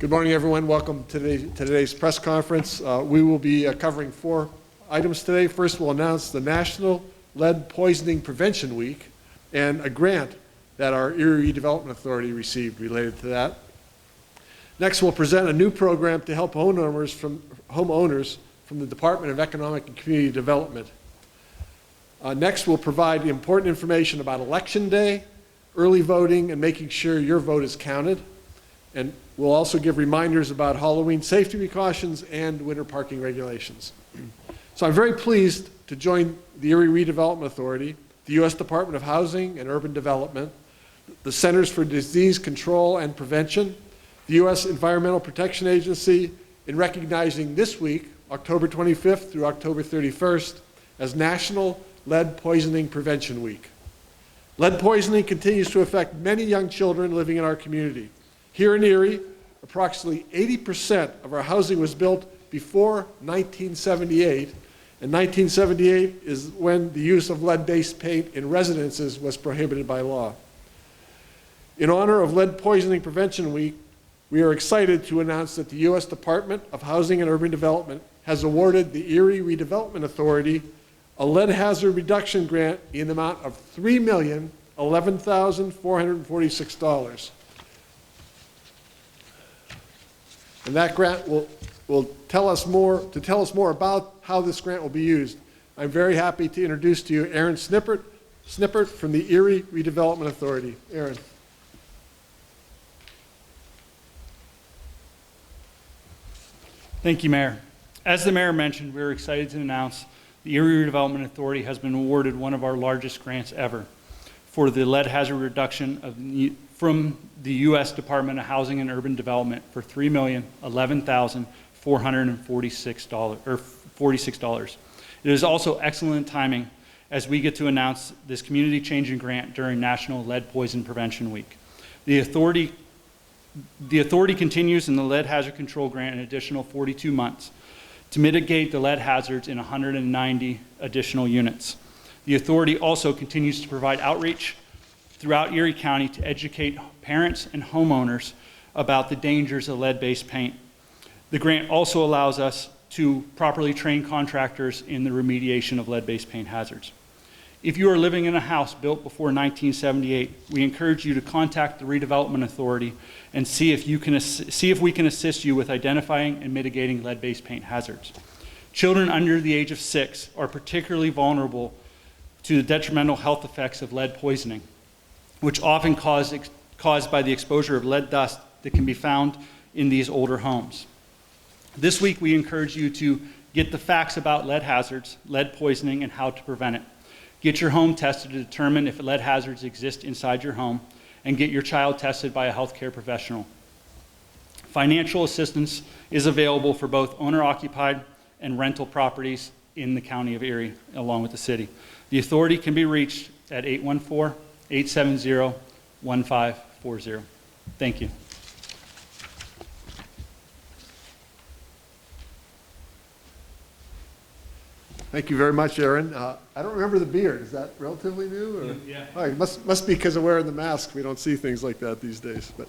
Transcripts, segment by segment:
Good morning, everyone. Welcome to today's press conference. We will be covering 4 items today. First, we'll announce the National Lead Poisoning Prevention Week and a grant that our Erie Redevelopment Authority received related to that. Next, we'll present a new program to help homeowners from the Department of Economic and Community Development. Next, we'll provide important information about Election Day, early voting, and making sure your vote is counted. And we'll also give reminders about Halloween safety precautions and winter parking regulations. So I'm very pleased to join the Erie Redevelopment Authority, the U.S. Department of Housing and Urban Development, the Centers for Disease Control and Prevention, the U.S. Environmental Protection Agency, in recognizing this week, October 25th through October 31st, as National Lead Poisoning Prevention Week. Lead poisoning continues to affect many young children living in our community. Here in Erie, approximately 80% of our housing was built before 1978, and 1978 is when the use of lead-based paint in residences was prohibited by law. In honor of Lead Poisoning Prevention Week, we are excited to announce that the U.S. Department of Housing and Urban Development has awarded the Erie Redevelopment Authority a lead hazard reduction grant in the amount of $3,011,446. And that grant will tell us more about how this grant will be used. I'm very happy to introduce to you Aaron Snippert from the Erie Redevelopment Authority. Aaron. Thank you, Mayor. As the Mayor mentioned, we're excited to announce the Erie Redevelopment Authority has been awarded one of our largest grants ever for the lead hazard reduction from the U.S. Department of Housing and Urban Development for $3,011,446. It is also excellent timing as we get to announce this community-changing grant during National Lead Poison Prevention Week. The authority continues in the lead hazard control grant an additional 42 months to mitigate the lead hazards in 190 additional units. The authority also continues to provide outreach throughout Erie County to educate parents and homeowners about the dangers of lead-based paint. The grant also allows us to properly train contractors in the remediation of lead-based paint hazards. If you are living in a house built before 1978, we encourage you to contact the Redevelopment Authority and see if we can assist you with identifying and mitigating lead-based paint hazards. Children under the age of 6 are particularly vulnerable to the detrimental health effects of lead poisoning, which often caused by the exposure of lead dust that can be found in these older homes. This week, we encourage you to get the facts about lead hazards, lead poisoning, and how to prevent it. Get your home tested to determine if lead hazards exist inside your home, and get your child tested by a healthcare professional. Financial assistance is available for both owner-occupied and rental properties in the County of Erie, along with the city. The authority can be reached at 814-870-1540. Thank you. Thank you very much, Aaron. I don't remember the beard. Is that relatively new? Or? Yeah. Oh, it must be because of wearing the mask. We don't see things like that these days. But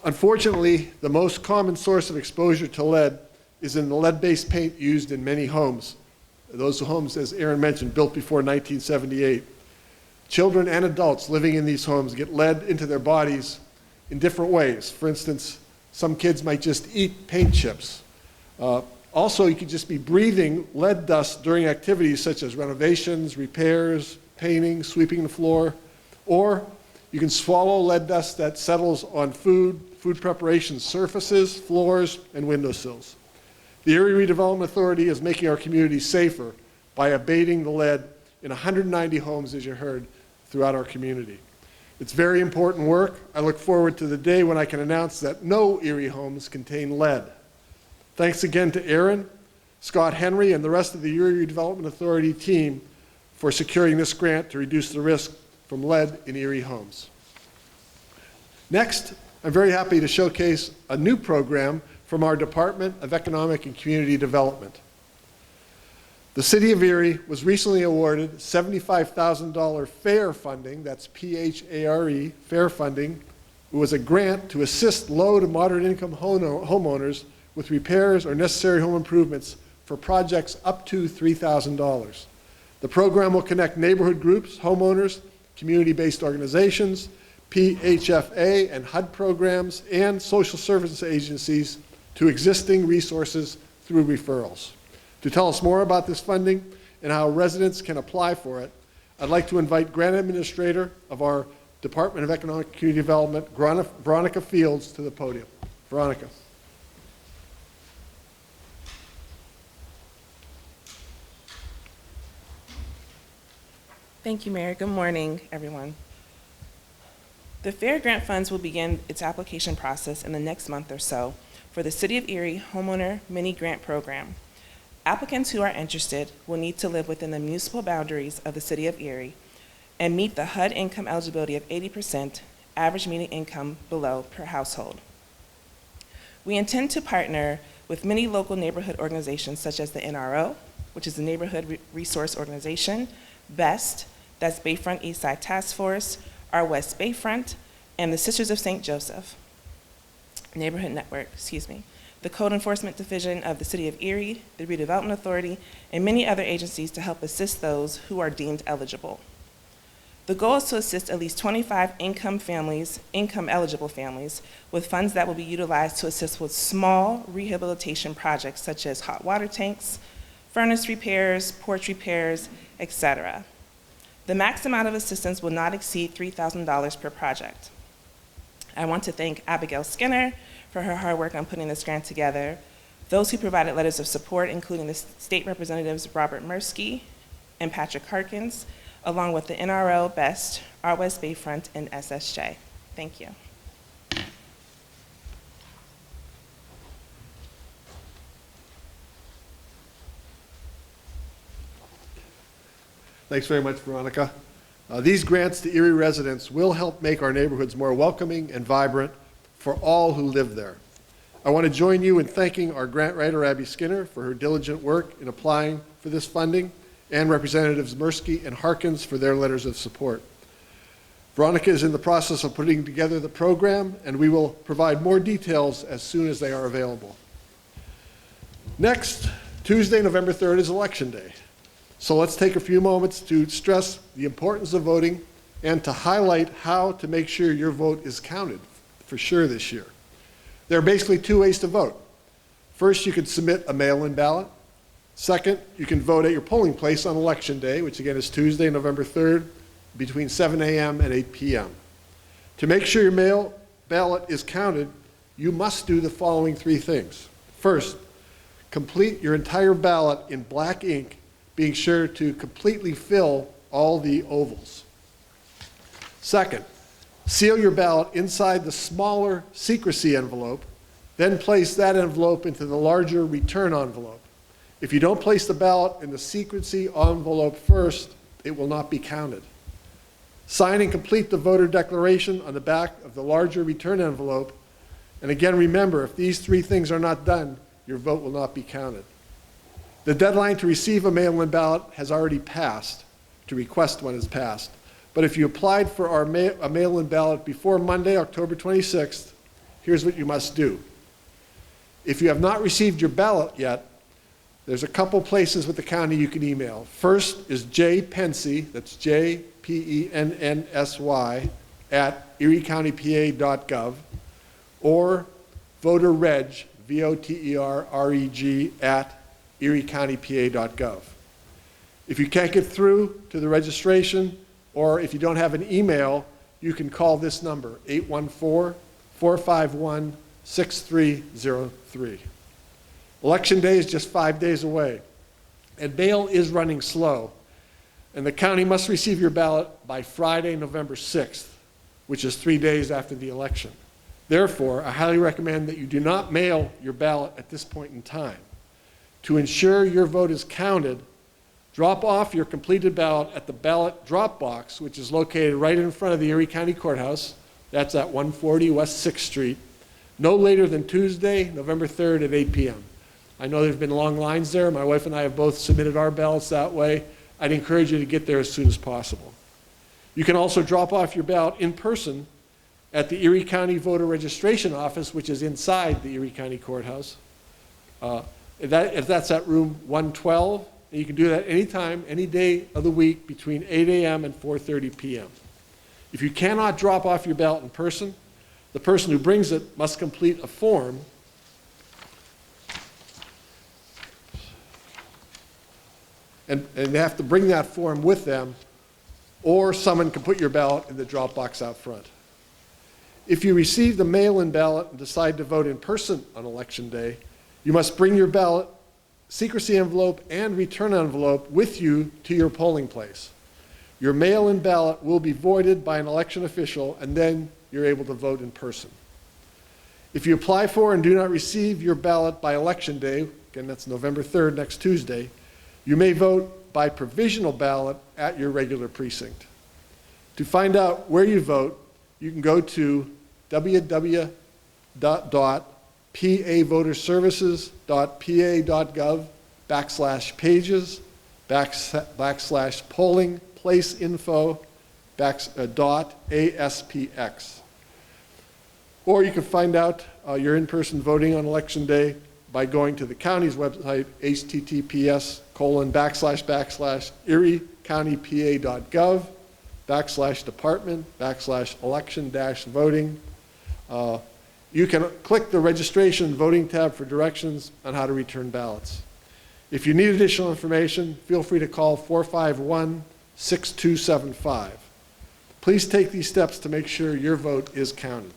unfortunately, the most common source of exposure to lead is in the lead-based paint used in many homes. Those homes, as Aaron mentioned, built before 1978. Children and adults living in these homes get lead into their bodies in different ways. For instance, some kids might just eat paint chips. Also, you could just be breathing lead dust during activities such as renovations, repairs, painting, sweeping the floor, or you can swallow lead dust that settles on food preparation surfaces, floors, and windowsills. The Erie Redevelopment Authority is making our community safer by abating the lead in 190 homes, as you heard, throughout our community. It's very important work. I look forward to the day when I can announce that no Erie homes contain lead. Thanks again to Aaron, Scott Henry, and the rest of the Erie Redevelopment Authority team for securing this grant to reduce the risk from lead in Erie homes. Next, I'm very happy to showcase a new program from our Department of Economic and Community Development. The City of Erie was recently awarded $75,000 FAIR funding, that's P-H-A-R-E, FAIR funding, It was a grant to assist low to moderate income homeowners with repairs or necessary home improvements for projects up to $3,000. The program will connect neighborhood groups, homeowners, community-based organizations, PHFA and HUD programs, and social services agencies to existing resources through referrals. To tell us more about this funding and how residents can apply for it, I'd like to invite Grant Administrator of our Department of Economic and Community Development, Veronica Fields, to the podium. Veronica. Thank you, Mayor. Good morning, everyone. The Fair Grant Funds will begin its application process in the next month or so for the City of Erie Homeowner Mini Grant Program. Applicants who are interested will need to live within the municipal boundaries of the City of Erie and meet the HUD income eligibility of 80% average median income below per household. We intend to partner with many local neighborhood organizations such as the NRO, which is the Neighborhood Resource Organization, BEST, that's Bayfront Eastside Task Force, our West Bayfront, and the Sisters of St. Joseph Neighborhood Network, the Code Enforcement Division of the City of Erie, the Redevelopment Authority, and many other agencies to help assist those who are deemed eligible. The goal is to assist at least 25 income-eligible families with funds that will be utilized to assist with small rehabilitation projects such as hot water tanks, furnace repairs, porch repairs, etc. The max amount of assistance will not exceed $3,000 per project. I want to thank Abigail Skinner for her hard work on putting this grant together, those who provided letters of support, including the state representatives Robert Mursky and Patrick Harkins, along with the NRO, BEST, our West Bayfront, and SSJ. Thank you. Thanks very much, Veronica. These grants to Erie residents will help make our neighborhoods more welcoming and vibrant for all who live there. I want to join you in thanking our grant writer, Abby Skinner, for her diligent work in applying for this funding, and Representatives Mursky and Harkins for their letters of support. Veronica is in the process of putting together the program, and we will provide more details as soon as they are available. Next, Tuesday, November 3rd is Election Day. So let's take a few moments to stress the importance of voting and to highlight how to make sure your vote is counted for sure this year. There are basically two ways to vote. First, you can submit a mail-in ballot. Second, you can vote at your polling place on Election Day, which again is Tuesday, November 3rd, between 7 a.m. and 8 p.m. To make sure your mail ballot is counted, you must do the following three things. First, complete your entire ballot in black ink, being sure to completely fill all the ovals. Second, seal your ballot inside the smaller secrecy envelope, then place that envelope into the larger return envelope. If you don't place the ballot in the secrecy envelope first, it will not be counted. Sign and complete the voter declaration on the back of the larger return envelope. And again, remember, if these three things are not done, your vote will not be counted. The deadline to receive a mail-in ballot has already passed, to request one has passed. But if you applied for a mail-in ballot before Monday, October 26th, here's what you must do. If you have not received your ballot yet, there's a couple places with the county you can email. First is jpensy, that's J-P-E-N-N-S-Y, at eriecountypa.gov, or voterreg, V-O-T-E-R-R-E-G, at eriecountypa.gov. If you can't get through to the registration, or if you don't have an email, you can call this number, 814-451-6303. Election Day is just 5 days away, and mail is running slow, and the county must receive your ballot by Friday, November 6th, which is 3 days after the election. Therefore, I highly recommend that you do not mail your ballot at this point in time. To ensure your vote is counted, drop off your completed ballot at the ballot drop box, which is located right in front of the Erie County Courthouse. That's at 140 West 6th Street, no later than Tuesday, November 3rd at 8 p.m. I know there's been long lines there. My wife and I have both submitted our ballots that way. I'd encourage you to get there as soon as possible. You can also drop off your ballot in person at the Erie County Voter Registration Office, which is inside the Erie County Courthouse. If that's at room 112, and you can do that anytime, any day of the week between 8 a.m. and 4:30 p.m. If you cannot drop off your ballot in person, the person who brings it must complete a form and they have to bring that form with them, or someone can put your ballot in the drop box out front. If you receive the mail-in ballot and decide to vote in person on Election Day, you must bring your ballot, secrecy envelope, and return envelope with you to your polling place. Your mail-in ballot will be voided by an election official, and then you're able to vote in person. If you apply for and do not receive your ballot by Election Day, again, that's November 3rd, next Tuesday, you may vote by provisional ballot at your regular precinct. To find out where you vote, you can go to www.pavoterservices.pa.gov/pages/polling place info .aspx. Or you can find out your in-person voting on Election Day by going to the county's website, https://eriecountypa.gov/department/election-voting. You can click the registration voting tab for directions on how to return ballots. If you need additional information, feel free to call 451-6275. Please take these steps to make sure your vote is counted.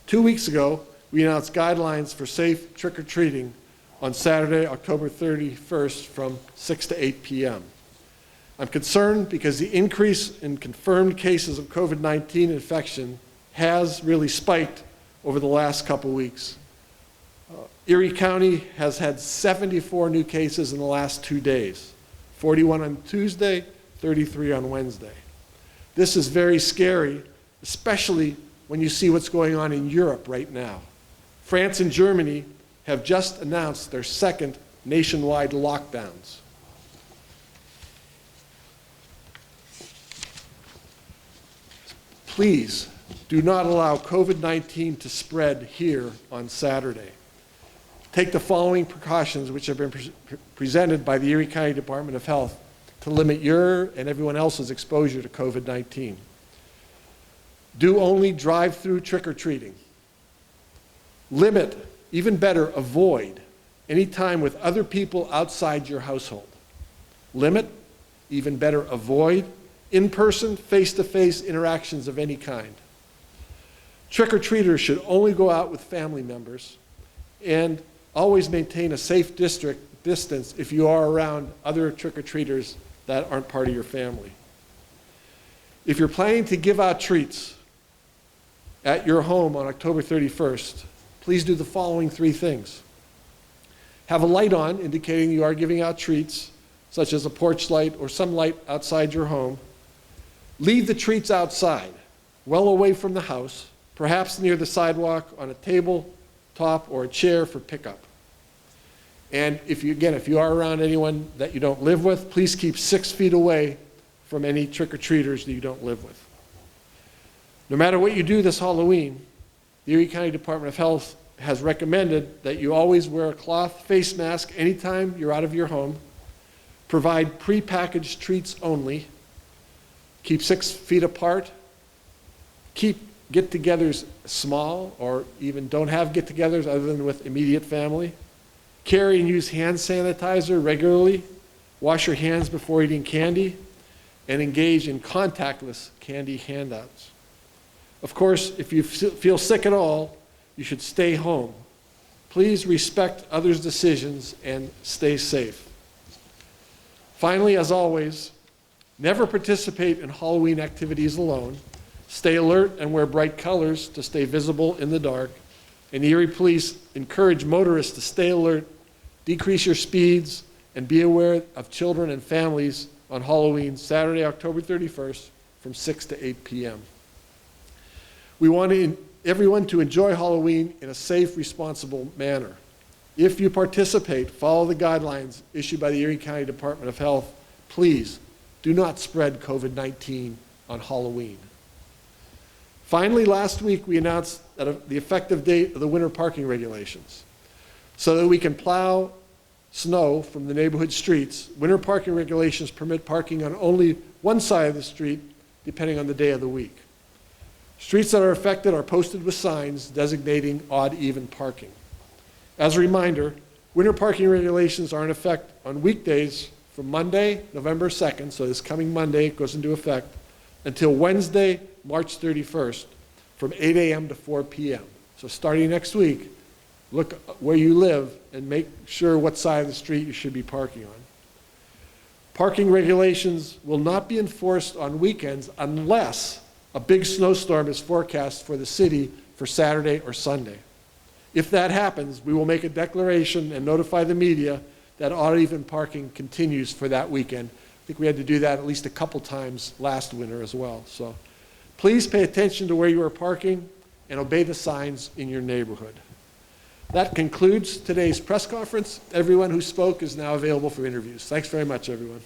2 weeks ago, we announced guidelines for safe trick-or-treating on Saturday, October 31st from 6 to 8 p.m. I'm concerned because the increase in confirmed cases of COVID-19 infection has really spiked over the last couple weeks. Erie County has had 74 new cases in the last 2 days, 41 on Tuesday, 33 on Wednesday. This is very scary, especially when you see what's going on in Europe right now. France and Germany have just announced their second nationwide lockdowns. Please do not allow COVID-19 to spread here on Saturday. Take the following precautions which have been presented by the Erie County Department of Health to limit your and everyone else's exposure to COVID-19. Do only drive-through trick-or-treating. Limit, even better, avoid any time with other people outside your household. Limit, even better, avoid in-person, face-to-face interactions of any kind. Trick-or-treaters should only go out with family members, and always maintain a safe distance if you are around other trick-or-treaters that aren't part of your family. If you're planning to give out treats at your home on October 31st, please do the following 3 things. Have a light on indicating you are giving out treats, such as a porch light or some light outside your home. Leave the treats outside, well away from the house, perhaps near the sidewalk, on a table, top, or a chair for pickup. And if you are around anyone that you don't live with, please keep 6 feet away from any trick-or-treaters that you don't live with. No matter what you do this Halloween, the Erie County Department of Health has recommended that you always wear a cloth face mask anytime you're out of your home, provide prepackaged treats only, keep 6 feet apart, keep get-togethers small, or even don't have get-togethers other than with immediate family, carry and use hand sanitizer regularly, wash your hands before eating candy, and engage in contactless candy handouts. Of course, if you feel sick at all, you should stay home. Please respect others' decisions and stay safe. Finally, as always, never participate in Halloween activities alone. Stay alert and wear bright colors to stay visible in the dark. And Erie Police encourage motorists to stay alert, decrease your speeds, and be aware of children and families on Halloween, Saturday, October 31st, from 6 to 8 p.m. We want everyone to enjoy Halloween in a safe, responsible manner. If you participate, follow the guidelines issued by the Erie County Department of Health. Please do not spread COVID-19 on Halloween. Finally, last week, we announced that the effective date of the winter parking regulations. So that we can plow snow from the neighborhood streets, winter parking regulations permit parking on only one side of the street, depending on the day of the week. Streets that are affected are posted with signs designating odd-even parking. As a reminder, winter parking regulations are in effect on weekdays from Monday, November 2nd, so this coming Monday it goes into effect, until Wednesday, March 31st, from 8 a.m. to 4 p.m. So starting next week, look where you live and make sure what side of the street you should be parking on. Parking regulations will not be enforced on weekends unless a big snowstorm is forecast for the city for Saturday or Sunday. If that happens, we will make a declaration and notify the media that odd-even parking continues for that weekend. I think we had to do that at least a couple times last winter as well. So please pay attention to where you are parking and obey the signs in your neighborhood. That concludes today's press conference. Everyone who spoke is now available for interviews. Thanks very much, everyone.